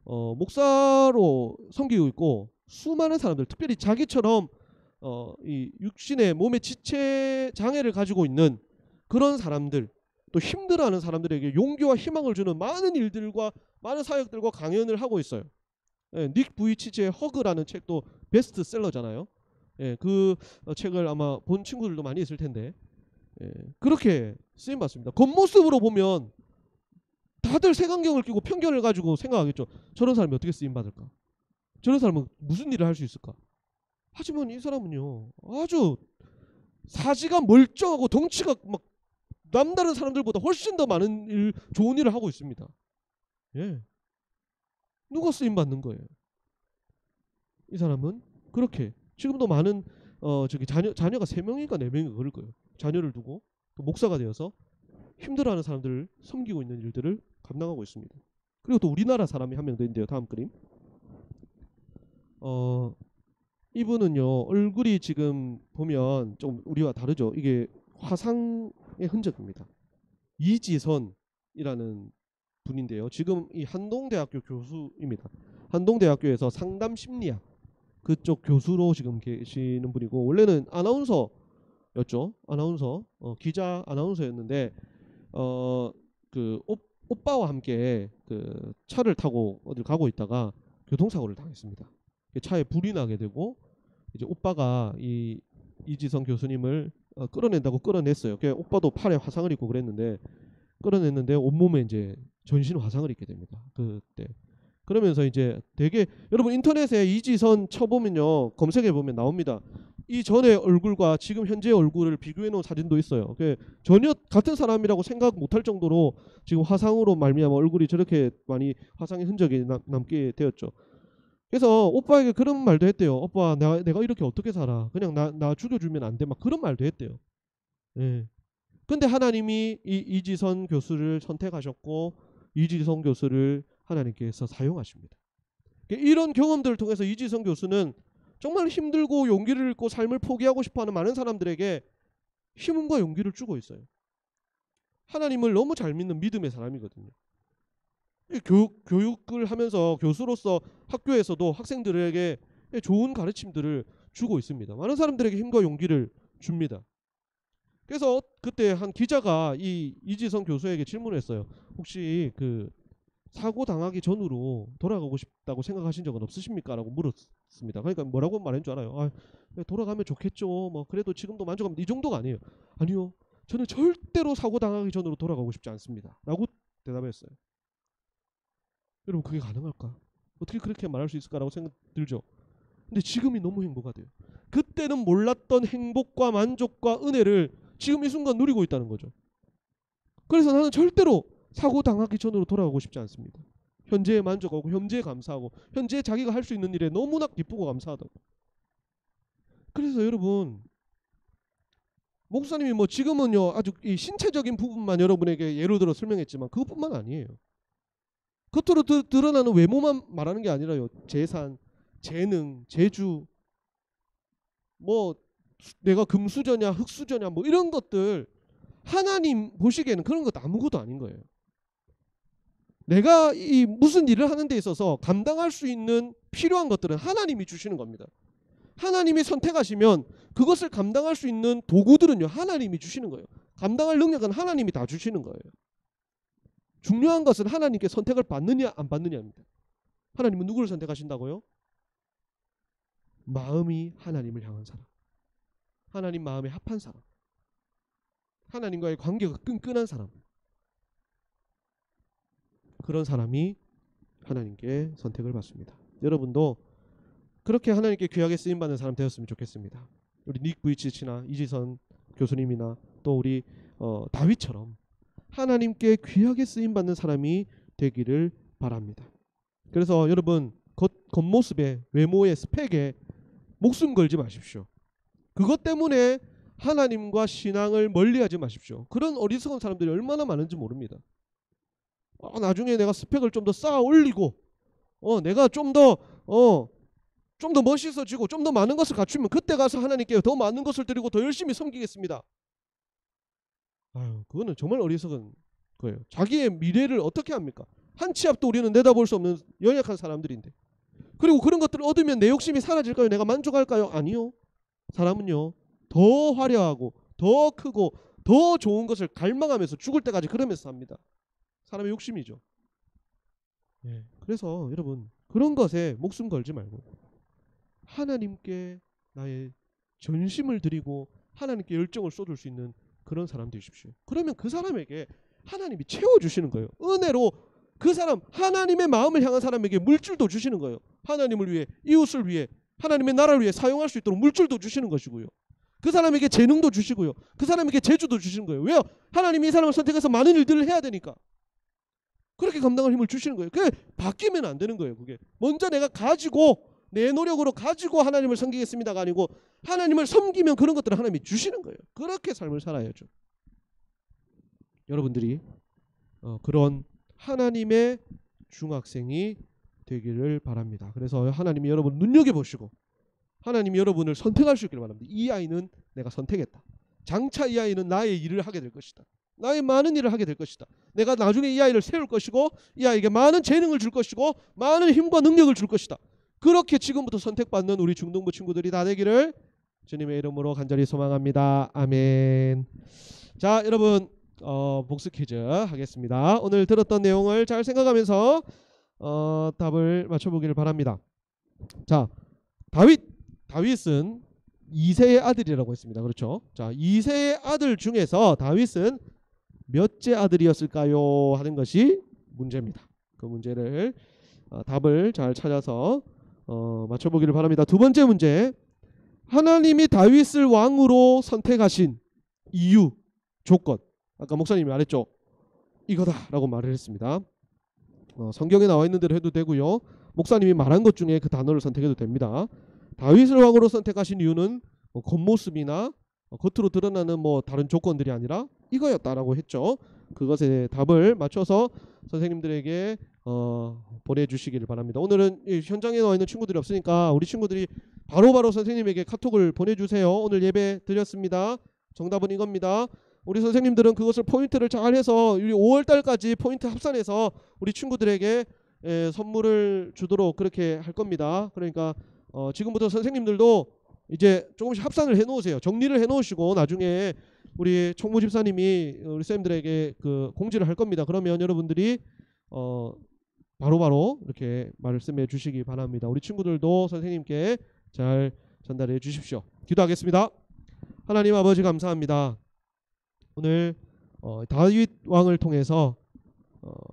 목사로 섬기고 있고 수많은 사람들, 특별히 자기처럼 이 육신의 몸의 지체 장애를 가지고 있는 그런 사람들, 또 힘들어하는 사람들에게 용기와 희망을 주는 많은 일들과 많은 사역들과 강연을 하고 있어요. 예, 닉 부이치치의 허그라는 책도 베스트셀러잖아요. 예, 그 책을 아마 본 친구들도 많이 있을 텐데 그렇게 쓰임 받습니다. 겉모습으로 보면 다들 색안경을 끼고 편견을 가지고 생각하겠죠. 저런 사람이 어떻게 쓰임 받을까? 저런 사람은 무슨 일을 할 수 있을까? 하지만 이 사람은요 아주 사지가 멀쩡하고 덩치가 막 남다른 사람들보다 훨씬 더 많은 좋은 일을 하고 있습니다. 예. 누가 쓰임 받는 거예요? 이 사람은 그렇게 지금도 많은 자녀가 3명인가 4명인가 그럴 거예요. 자녀를 두고 또 목사가 되어서 힘들어하는 사람들을 섬기고 있는 일들을 감당하고 있습니다. 그리고 또 우리나라 사람이 한 명 더 있는데요. 다음 그림. 이분은요 얼굴이 지금 보면 좀 우리와 다르죠. 이게 화상의 흔적입니다. 이지선이라는 분인데요. 지금 이 한동대학교 교수입니다. 한동대학교에서 상담심리학 그쪽 교수로 지금 계시는 분이고 원래는 아나운서였죠. 아나운서, 기자 아나운서였는데 그 오빠와 함께 그 차를 타고 어딜 가고 있다가 교통사고를 당했습니다. 차에 불이 나게 되고 이제 오빠가 이지선 교수님을 끌어낸다고 끌어냈어요. 오빠도 팔에 화상을 입고 그랬는데 끌어냈는데 온몸에 이제 전신 화상을 입게 됩니다. 그때. 그러면서 이제 되게 여러분 인터넷에 이지선 쳐보면요 검색해 보면 나옵니다. 이 전의 얼굴과 지금 현재의 얼굴을 비교해 놓은 사진도 있어요. 전혀 같은 사람이라고 생각 못할 정도로 지금 화상으로 말미암아 얼굴이 저렇게 많이 화상의 흔적이 남게 되었죠. 그래서 오빠에게 그런 말도 했대요. 오빠 내가 이렇게 어떻게 살아? 그냥 나 죽여주면 안 돼? 막 그런 말도 했대요. 예. 근데 하나님이 이지선 교수를 선택하셨고 이지선 교수를 하나님께서 사용하십니다. 이런 경험들을 통해서 이지선 교수는 정말 힘들고 용기를 잃고 삶을 포기하고 싶어하는 많은 사람들에게 힘과 용기를 주고 있어요. 하나님을 너무 잘 믿는 믿음의 사람이거든요. 교육을 하면서 교수로서 학교에서도 학생들에게 좋은 가르침들을 주고 있습니다. 많은 사람들에게 힘과 용기를 줍니다. 그래서 그때 한 기자가 이 이지성 교수에게 질문했어요. 혹시 그 사고 당하기 전으로 돌아가고 싶다고 생각하신 적은 없으십니까? 라고 물었습니다. 그러니까 뭐라고 말한 줄 알아요? 아, 돌아가면 좋겠죠. 뭐 그래도 지금도 만족합니다. 이 정도가 아니에요. 아니요. 저는 절대로 사고 당하기 전으로 돌아가고 싶지 않습니다. 라고 대답했어요. 여러분 그게 가능할까? 어떻게 그렇게 말할 수 있을까라고 생각 들죠. 근데 지금이 너무 행복하대요. 그때는 몰랐던 행복과 만족과 은혜를 지금 이 순간 누리고 있다는 거죠. 그래서 나는 절대로 사고 당하기 전으로 돌아가고 싶지 않습니다. 현재에 만족하고 현재에 감사하고 현재에 자기가 할 수 있는 일에 너무나 기쁘고 감사하다고. 그래서 여러분 목사님이 뭐 지금은요 아주 이 신체적인 부분만 여러분에게 예로 들어 설명했지만 그것뿐만 아니에요. 겉으로 드러나는 외모만 말하는 게 아니라요. 재산, 재능, 재주, 뭐 내가 금수저냐 흙수저냐 뭐 이런 것들 하나님 보시기에는 그런 것도 아무것도 아닌 거예요. 내가 이 무슨 일을 하는 데 있어서 감당할 수 있는 필요한 것들은 하나님이 주시는 겁니다. 하나님이 선택하시면 그것을 감당할 수 있는 도구들은요 하나님이 주시는 거예요. 감당할 능력은 하나님이 다 주시는 거예요. 중요한 것은 하나님께 선택을 받느냐 안 받느냐입니다. 하나님은 누구를 선택하신다고요? 마음이 하나님을 향한 사람, 하나님 마음에 합한 사람, 하나님과의 관계가 끈끈한 사람, 그런 사람이 하나님께 선택을 받습니다. 여러분도 그렇게 하나님께 귀하게 쓰임받는 사람 되었으면 좋겠습니다. 우리 닉 부이치치나 이지선 교수님이나 또 우리 다윗처럼 하나님께 귀하게 쓰임받는 사람이 되기를 바랍니다. 그래서 여러분 겉모습에 외모의 스펙에 목숨 걸지 마십시오. 그것 때문에 하나님과 신앙을 멀리하지 마십시오. 그런 어리석은 사람들이 얼마나 많은지 모릅니다. 나중에 내가 스펙을 좀 더 쌓아 올리고 내가 좀 더 멋있어지고 좀 더 많은 것을 갖추면 그때 가서 하나님께 더 많은 것을 드리고 더 열심히 섬기겠습니다. 그거는 정말 어리석은 거예요. 자기의 미래를 어떻게 합니까? 한 치 앞도 우리는 내다볼 수 없는 연약한 사람들인데. 그리고 그런 것들을 얻으면 내 욕심이 사라질까요? 내가 만족할까요? 아니요. 사람은요 더 화려하고 더 크고 더 좋은 것을 갈망하면서 죽을 때까지 그러면서 삽니다. 사람의 욕심이죠. 그래서 여러분 그런 것에 목숨 걸지 말고 하나님께 나의 전심을 드리고 하나님께 열정을 쏟을 수 있는 그런 사람 되십시오. 그러면 그 사람에게 하나님이 채워주시는 거예요. 은혜로 그 사람 하나님의 마음을 향한 사람에게 물질도 주시는 거예요. 하나님을 위해 이웃을 위해 하나님의 나라를 위해 사용할 수 있도록 물질도 주시는 것이고요. 그 사람에게 재능도 주시고요. 그 사람에게 재주도 주시는 거예요. 왜요? 하나님이 이 사람을 선택해서 많은 일들을 해야 되니까. 그렇게 감당할 힘을 주시는 거예요. 그게 바뀌면 안 되는 거예요. 그게 먼저 내가 가지고 내 노력으로 가지고 하나님을 섬기겠습니다가 아니고 하나님을 섬기면 그런 것들을 하나님이 주시는 거예요. 그렇게 삶을 살아야죠. 여러분들이 그런 하나님의 중학생이 되기를 바랍니다. 그래서 하나님이 여러분 눈여겨보시고 하나님이 여러분을 선택할 수 있기를 바랍니다. 이 아이는 내가 선택했다. 장차 이 아이는 나의 일을 하게 될 것이다. 나의 많은 일을 하게 될 것이다. 내가 나중에 이 아이를 세울 것이고 이 아이에게 많은 재능을 줄 것이고 많은 힘과 능력을 줄 것이다. 그렇게 지금부터 선택받는 우리 중등부 친구들이 다 되기를 주님의 이름으로 간절히 소망합니다. 아멘. 자, 여러분 복습 퀴즈 하겠습니다. 오늘 들었던 내용을 잘 생각하면서 답을 맞춰보기를 바랍니다. 자, 다윗은 2세의 아들이라고 했습니다. 그렇죠? 자, 2세의 아들 중에서 다윗은 몇째 아들이었을까요? 하는 것이 문제입니다. 그 문제를 답을 잘 찾아서 맞춰보기를 바랍니다. 두 번째 문제, 하나님이 다윗을 왕으로 선택하신 이유, 조건, 아까 목사님이 말했죠. 이거다라고 말을 했습니다. 성경에 나와 있는 대로 해도 되고요. 목사님이 말한 것 중에 그 단어를 선택해도 됩니다. 다윗을 왕으로 선택하신 이유는 겉모습이나 겉으로 드러나는 다른 조건들이 아니라 이거였다라고 했죠. 그것에 답을 맞춰서 선생님들에게 보내주시기를 바랍니다. 오늘은 현장에 나와 있는 친구들이 없으니까 우리 친구들이 바로바로 선생님에게 카톡을 보내주세요. 오늘 예배 드렸습니다. 정답은 이겁니다. 우리 선생님들은 그것을 포인트를 잘 해서 5월달까지 포인트 합산해서 우리 친구들에게 선물을 주도록 그렇게 할 겁니다. 그러니까 지금부터 선생님들도 이제 조금씩 합산을 해놓으세요. 정리를 해놓으시고 나중에 우리 총무 집사님이 우리 쌤들에게 그 공지를 할 겁니다. 그러면 여러분들이 바로바로 이렇게 말씀해 주시기 바랍니다. 우리 친구들도 선생님께 잘 전달해 주십시오. 기도하겠습니다. 하나님 아버지 감사합니다. 오늘 다윗 왕을 통해서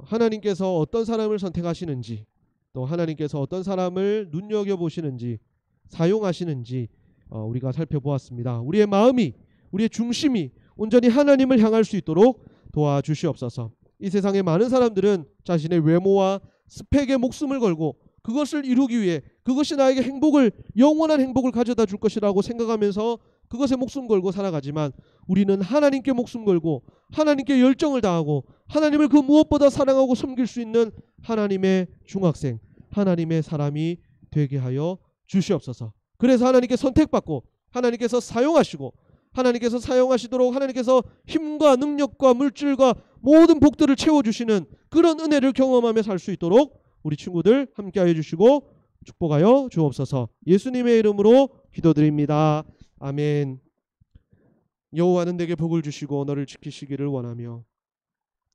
하나님께서 어떤 사람을 선택하시는지, 또 하나님께서 어떤 사람을 눈여겨보시는지 사용하시는지 우리가 살펴보았습니다. 우리의 마음이, 우리의 중심이 온전히 하나님을 향할 수 있도록 도와주시옵소서. 이 세상의 많은 사람들은 자신의 외모와 스펙에 목숨을 걸고 그것을 이루기 위해 그것이 나에게 행복을, 영원한 행복을 가져다 줄 것이라고 생각하면서 그것에 목숨 걸고 살아가지만, 우리는 하나님께 목숨 걸고 하나님께 열정을 다하고 하나님을 그 무엇보다 사랑하고 섬길 수 있는 하나님의 중학생, 하나님의 사람이 되게 하여 주시옵소서. 그래서 하나님께 선택받고 하나님께서 사용하시고 하나님께서 사용하시도록 하나님께서 힘과 능력과 물질과 모든 복들을 채워주시는 그런 은혜를 경험하며 살 수 있도록 우리 친구들 함께하여 주시고 축복하여 주옵소서. 예수님의 이름으로 기도드립니다. 아멘. 여호와는 내게 복을 주시고 너를 지키시기를 원하며,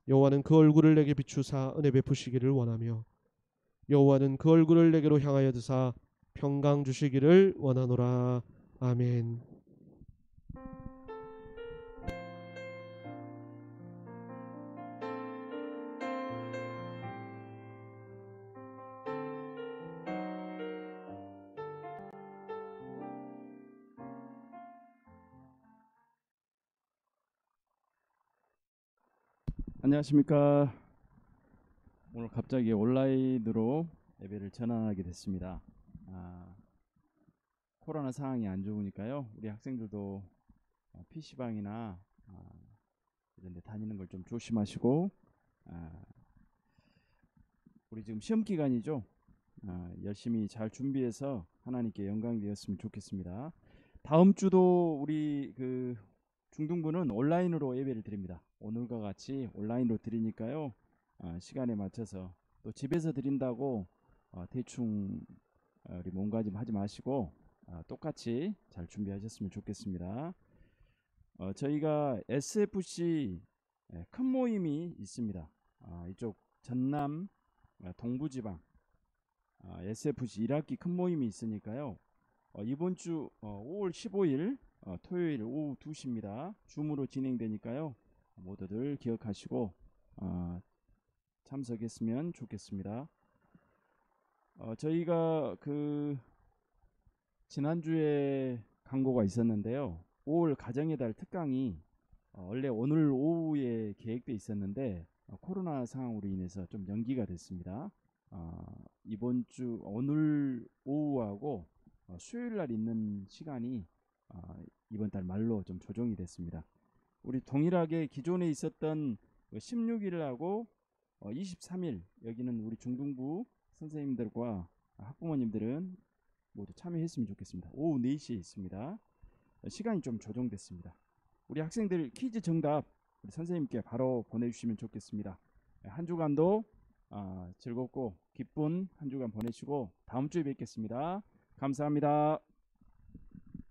여호와는 그 얼굴을 내게 비추사 은혜 베푸시기를 원하며, 여호와는 그 얼굴을 내게로 향하여 드사 평강 주시기를 원하노라. 아멘. 안녕하십니까. 오늘 갑자기 온라인으로 예배를 전환하게 됐습니다. 코로나 상황이 안 좋으니까요. 우리 학생들도 PC방이나 이런 데 다니는 걸 좀 조심하시고, 우리 지금 시험 기간이죠. 열심히 잘 준비해서 하나님께 영광이 되었으면 좋겠습니다. 다음 주도 우리 그 중등부는 온라인으로 예배를 드립니다. 오늘과 같이 온라인으로 드리니까요. 시간에 맞춰서, 또 집에서 드린다고 대충 우리 몸가짐 하지 마시고 똑같이 잘 준비하셨으면 좋겠습니다. 저희가 SFC 큰 모임이 있습니다. 이쪽 전남 동부지방 SFC 1학기 큰 모임이 있으니까요. 이번 주 5월 15일 토요일 오후 2시입니다. 줌으로 진행되니까요. 모두들 기억하시고 참석했으면 좋겠습니다. 저희가 그 지난주에 광고가 있었는데요. 5월 가정의 달 특강이 원래 오늘 오후에 계획돼 있었는데 코로나 상황으로 인해서 좀 연기가 됐습니다. 이번 주 오늘 오후하고 수요일 날 있는 시간이 이번 달 말로 좀 조정이 됐습니다. 우리 동일하게 기존에 있었던 16일하고 23일 여기는 우리 중등부 선생님들과 학부모님들은 모두 참여했으면 좋겠습니다. 오후 4시에 있습니다. 시간이 좀 조정됐습니다. 우리 학생들 퀴즈 정답 우리 선생님께 바로 보내주시면 좋겠습니다. 한 주간도 즐겁고 기쁜 한 주간 보내시고 다음 주에 뵙겠습니다. 감사합니다.